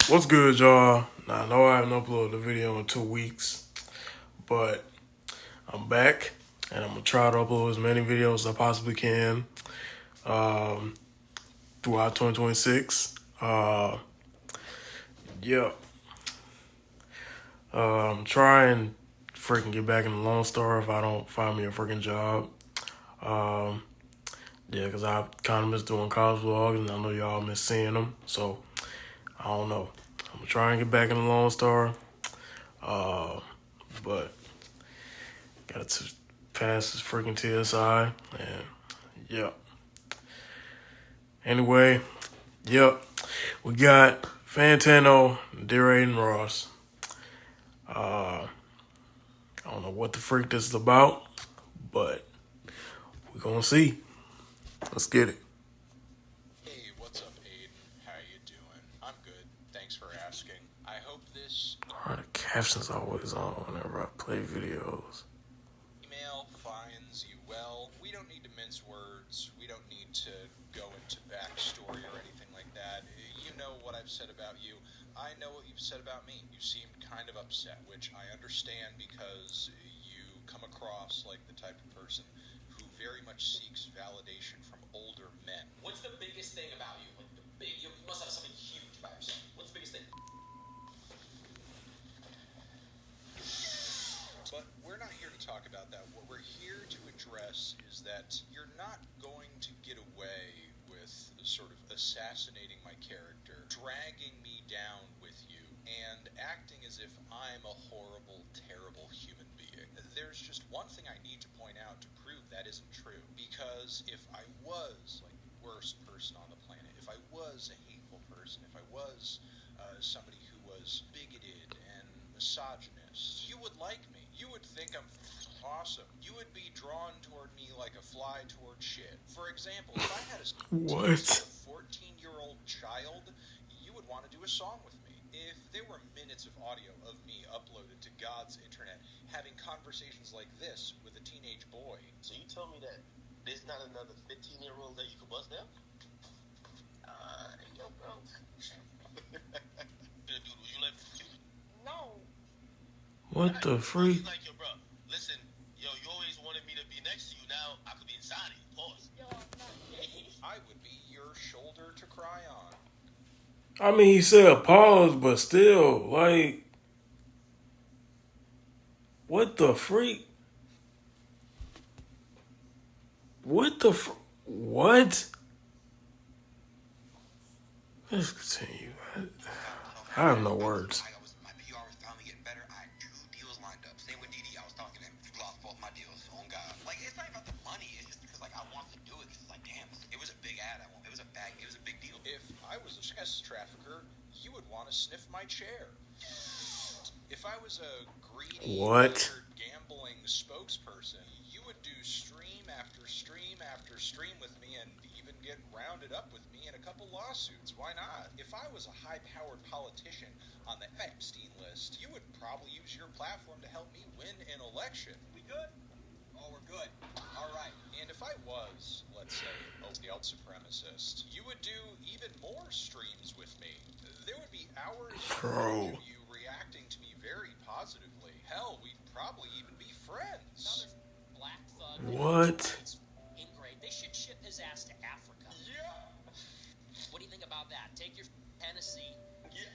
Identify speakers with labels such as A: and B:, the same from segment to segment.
A: What's good, y'all? Now, I know I haven't uploaded a video in 2 weeks, but I'm back, and I'm gonna try to upload as many videos as I possibly can um, throughout 2026. Yeah, I'm trying to freaking get back in the Lone Star if I don't find me a freaking job. Um, yeah, because I kind of miss doing college vlogs, and I know y'all miss seeing them. So I don't know. I'm gonna try and get back in the Lone Star, but got to pass this freaking TSI, and yeah. Anyway, yep, we got Fantano, DeRay, and Ross. I don't know what the freak this is about, but we're gonna see. Let's get it.
B: Hey, what's up, Adin? How you doing? I'm good. Thanks for asking. I hope this
A: Why are the captions always on whenever I play videos?
B: email finds you well. We don't need to mince words. We don't need to go into backstory or anything like that. You know what I've said about you. I know what you've said about me. You seemed kind of upset, which I understand because you come across like the type of person who very much seeks validation from older men.
C: What's the biggest thing about you? Like you must have something huge about yourself. What's the biggest thing?
B: But we're not here to talk about that. What we're here to address is that you're not going to get away with sort of assassinating my character, dragging me down with you, and acting as if I'm a horrible, terrible human being. There's just one thing I need to point out to prove that isn't true. Because if I was like the worst person on the planet, if I was a hateful person, if I was somebody who was bigoted and misogynist, you would like me. You would think I'm awesome. You would be drawn toward me like a fly toward shit. For example, if I had a
A: What?
B: 14-year-old child, you would want to do a song with me. If there were minutes of audio of me uploaded to God's internet having conversations like this with a teenage boy.
C: So you tell me that there's not another 15-year-old that you could bust down? Yo, bro. Dude, would you let you? No.
A: What the freak?
C: He's like, yo, bro, listen, yo, you always wanted me to be next to you. Now I could be inside of you. Pause. Yo,
B: I would be your shoulder to cry on.
A: I mean, he said pause, but still, like, what the freak? What the what? Let's continue. I have no words.
D: My PR was finally getting better. I had 2 deals lined up. Same with Didi. I was talking to him. Lost both my deals. On God. Like, it's not about the money. It's just because, like, I wanted to do it. Because it's like, damn, it was a big ad. It was a big deal.
B: If I was a sex trafficker, you would want to sniff my chair. If I was a greedy, gambling spokesperson, you would do stream after stream after stream with me and even get rounded up with me in a couple lawsuits. Why not? If I was a high-powered politician on the Epstein list, you would probably use your platform to help me win an election. We good? Oh, we're good. All right. And if I was, let's say, a white supremacist, you would do even more streams with me. There would be hours
A: Bro.
B: of you reacting to me very positively. Hell, we'd probably even be friends.
C: Black thug.
A: What?
C: In grade, they should ship his ass to Africa.
B: Yeah.
C: What do you think about that? Take your Tennessee
D: Yeah.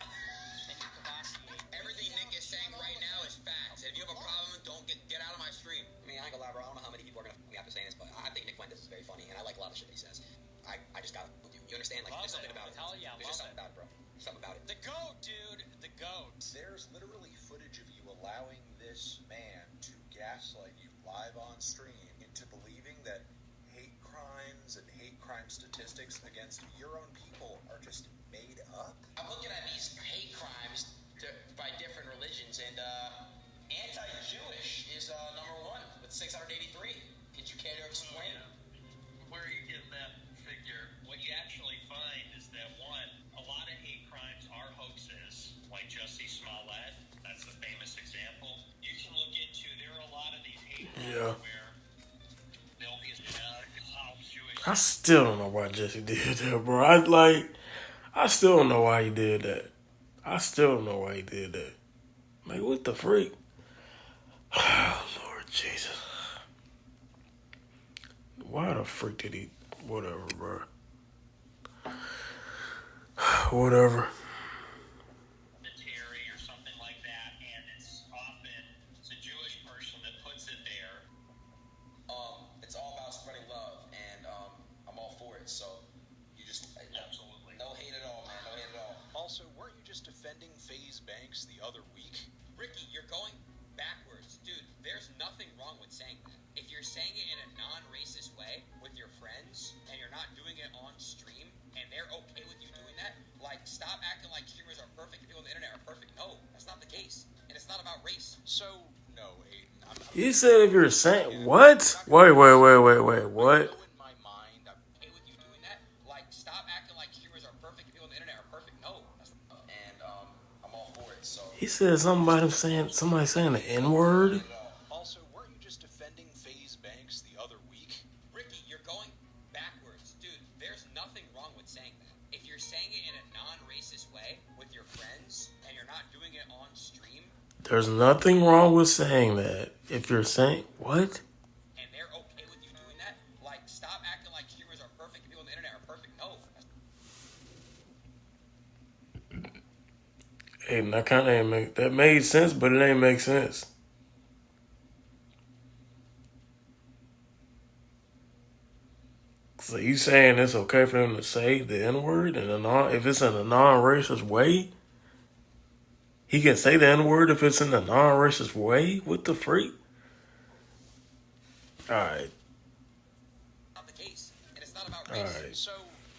C: and your Cavassier.
D: Everything Nick is saying right now is facts. If you have a problem, don't get out of my stream. I mean, I ain't gonna lie, bro. I don't know how many people are gonna me after saying this, but I think Nick Fuentes is very funny, and I like a lot of shit he says. I just gotta with you. You understand? Like, there's something about it.
C: Hell yeah,
D: There's just something about it, bro. Something about it.
C: The GOAT, dude. The GOAT.
B: There's literally footage of you allowing this man to gaslight you live on stream into believing that hate crimes and hate crime statistics against your own people are just made up.
D: I'm looking at these hate crimes by different religions, and anti-Jewish is number 1 with 683. Could you care to explain?
E: Where are you getting that figure? What you actually find is that, one, a lot of hate crimes are hoaxes, like Jussie Smollett. That's the famous example. You can look into, there are a lot of these hate crimes where there'll be Jewish.
A: I still don't know why Jesse did that, bro. I still don't know why he did that. I still don't know why he did that. Like, what the freak? Oh, Lord Jesus. Why the freak did he? Whatever, bro. Whatever.
E: Terry or something like that, and it's often it's a Jewish person that puts it there.
D: It's all about spreading love, and I'm all for it. So you just
E: Absolutely.
D: no hate at all, man. No hate at all.
B: Also, weren't you just defending FaZe Banks the other week?
D: Ricky, you're going backwards, dude. There's nothing wrong with saying that. If you're saying it in a non-racist way with your friends, and you're not doing it on stream, and they're okay with you doing that, like, stop acting like streamers are perfect and people on the internet are perfect. No, that's not the case, and it's not about race.
B: So, no, Aiden.
A: He said if you're saying what? Wait, what?
B: I know in my mind, I'm
D: Okay with you doing that, like, stop acting like streamers are perfect and people on the internet are perfect. No, that's not, and I'm all for it. So
A: He said somebody saying the N-word.
B: Also, weren't you just defending FaZe Banks the other week?
D: Ricky, you're going backwards, dude. There's nothing wrong with saying that. If you're saying it in a non-racist way with your friends, and you're not doing it on stream,
A: There's nothing wrong with saying that. If you're saying what?
D: and they're okay with you doing that, like, stop acting like streamers are perfect and people on the internet are perfect. No,
A: Hey, that kind of ain't make that made sense, but it ain't make sense. So you saying it's okay for him to say the N-word in a non if it's in a non-racist way? He can say the N-word if it's in a non-racist way? What the freak? Alright,
D: not the case, and it's not about race.
A: alright.
B: So,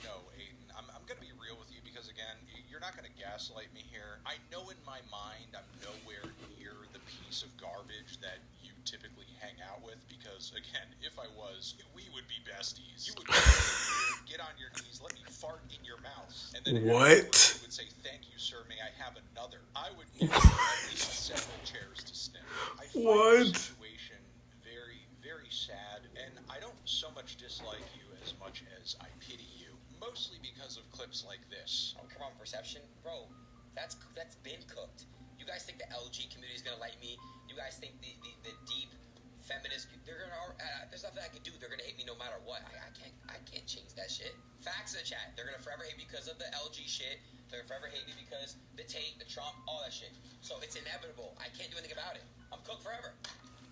B: no, Aiden, I'm going to be real with you because, again, you're not going to gaslight me here. I know in my mind I'm nowhere near the piece of garbage that you typically hang out with because, again, if I was, we would be besties. You would get on your knees, let me fart in your mouth. And then
A: What?
B: you would say, thank you, sir, may I have another? I would give you at least several chairs to sniff. I find
A: What?
B: the situation very, very sad, and I don't so much dislike you as much as I pity you, mostly because of clips like this.
D: Oh, come on, perception, bro. That's been cooked. You guys think the LG community is gonna like me? You guys think the deep feminist? They're gonna. There's nothing I can do. They're gonna hate me no matter what. I can't change that shit. Facts in the chat. They're gonna forever hate me because of the LG shit. They're gonna forever hate me because the Tate, the Trump, all that shit. So it's inevitable. I can't do anything about it. I'm cooked forever.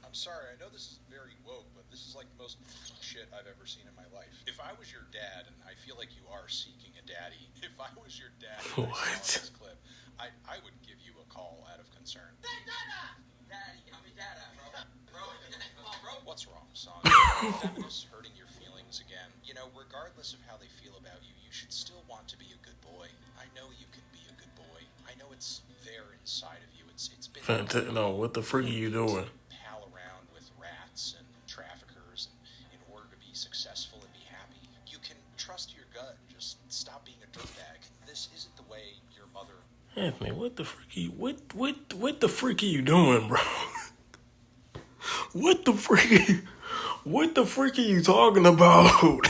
B: I'm sorry, I know this is very woke, but this is like the most shit I've ever seen in my life. If I was your dad, and I feel like you are seeking a daddy, if I was your dad and I saw
A: What?
B: this clip, I would give you a call out of concern.
D: Daddy, I mean, Dada, bro. Come on, bro.
B: What's wrong, son? Feminists hurting your feelings again. You know, regardless of how they feel about you, you should still want to be a good boy. I know you can be a good boy. I know it's there inside of you. It's been
A: No, what the freak are you doing?
B: pal around with rats and traffickers in order to be successful and be happy. You can trust your gut. Just stop being a dirtbag. This isn't the way your mother.
A: Anthony, what the freak are you what the freak are you doing, bro? What the freak are you talking about?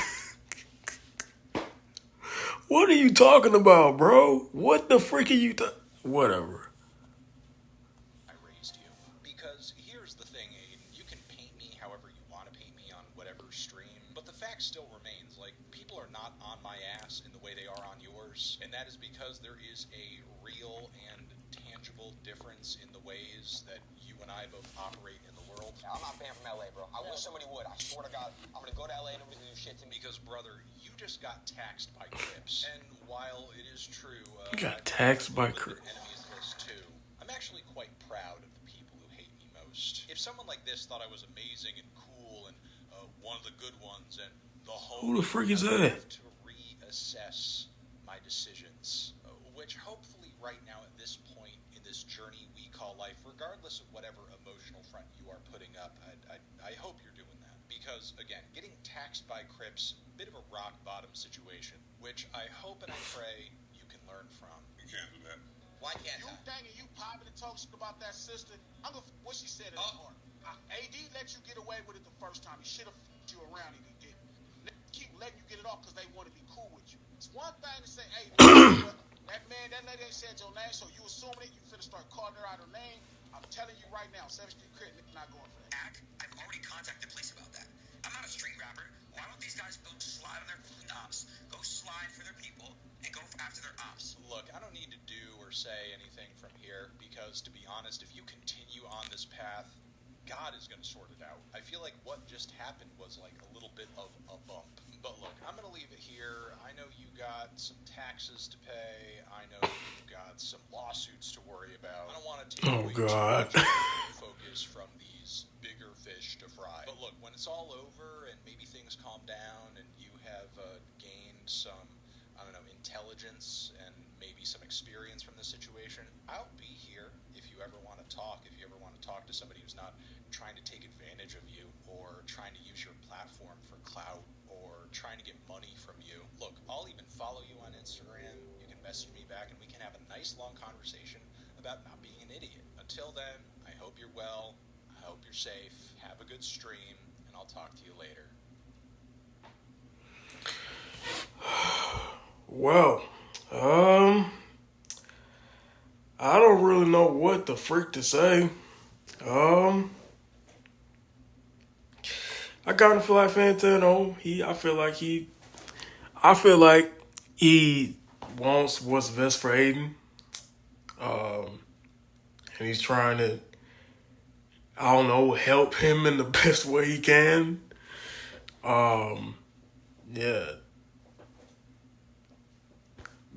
A: What are you talking about, bro? What the freak are you whatever.
B: I raised you. Because here's the thing, Aiden. You can paint me however you want to paint me on whatever stream, but the fact still remains. Like, people are not on my ass in the way they are on yours, and that is because there is a real and tangible difference in the ways that you and I both operate in the world.
D: I'm not banned from LA, bro. I wish somebody would. I swear to God, I'm gonna go to LA and nobody's gonna do shit to me.
B: Because, brother, you just got taxed by Crips. And while it is true,
A: You got taxed by
B: Crips.
A: Crips.
B: Enemies list too. I'm actually quite proud of the people who hate me most. If someone like this thought I was amazing and cool and one of the good ones and the whole,
A: Who the freak is
B: I would
A: that?
B: have to reassess my decisions, which hopefully right now at this point in this journey we call life, regardless of whatever emotional front you are putting up, I hope you're doing that. Because, again, getting taxed by Crips, a bit of a rock bottom situation, which I hope and I pray you can learn from.
C: You can't do that.
D: Why can't
F: You
D: I?
F: thinking you popping and talking shit about that sister? I'm gonna what she said in the heart. AD let you get away with it the first time. He should have f***ed you around if he didn't. Keep letting you get it off because they want to be cool with you. It's one thing to say, hey, That man, that lady ain't said your name, so you assuming it. You finna start calling her out her name. I'm telling you right now, 7th Street Crit not going for that.
D: I've already contacted police about that. I'm not a street rapper. Why don't these guys go slide on their ops, go slide for their people, and go after their ops?
B: Look, I don't need to do or say anything from here because, to be honest, if you continue on this path, God is going to sort it out. I feel like what just happened was like a little bit of a bump. But look, I'm going to leave it here. I know you got some taxes to pay. I know you've got some lawsuits to worry about. I don't want to take away too much focus from these bigger fish to fry. But look, when it's all over and maybe things calm down and you have gained some, I don't know, intelligence and maybe some experience from this situation, I'll be here if you ever want to talk, if you ever want to talk to somebody who's not trying to take advantage of you or trying to use your platform for clout or trying to get money from you. Look, I'll even follow you on Instagram. You can message me back and we can have a nice long conversation about not being an idiot. Until then, I hope you're well. I hope you're safe. Have a good stream and I'll talk to you later.
A: Well, I don't really know what the freak to say. I kind of feel like Fantano. I feel like he wants what's best for Adin. And he's trying to, I don't know, help him in the best way he can. Yeah.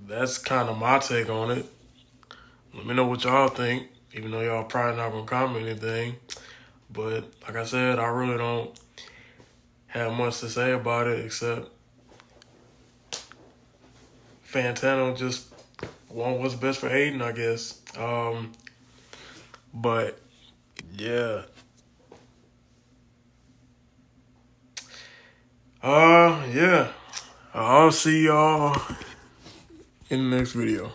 A: That's kind of my take on it. Let me know what y'all think, even though y'all probably not going to comment anything. But like I said, I really don't have much to say about it except Fantano just want what's best for Adin, I guess. But yeah. Yeah. I'll see y'all in the next video.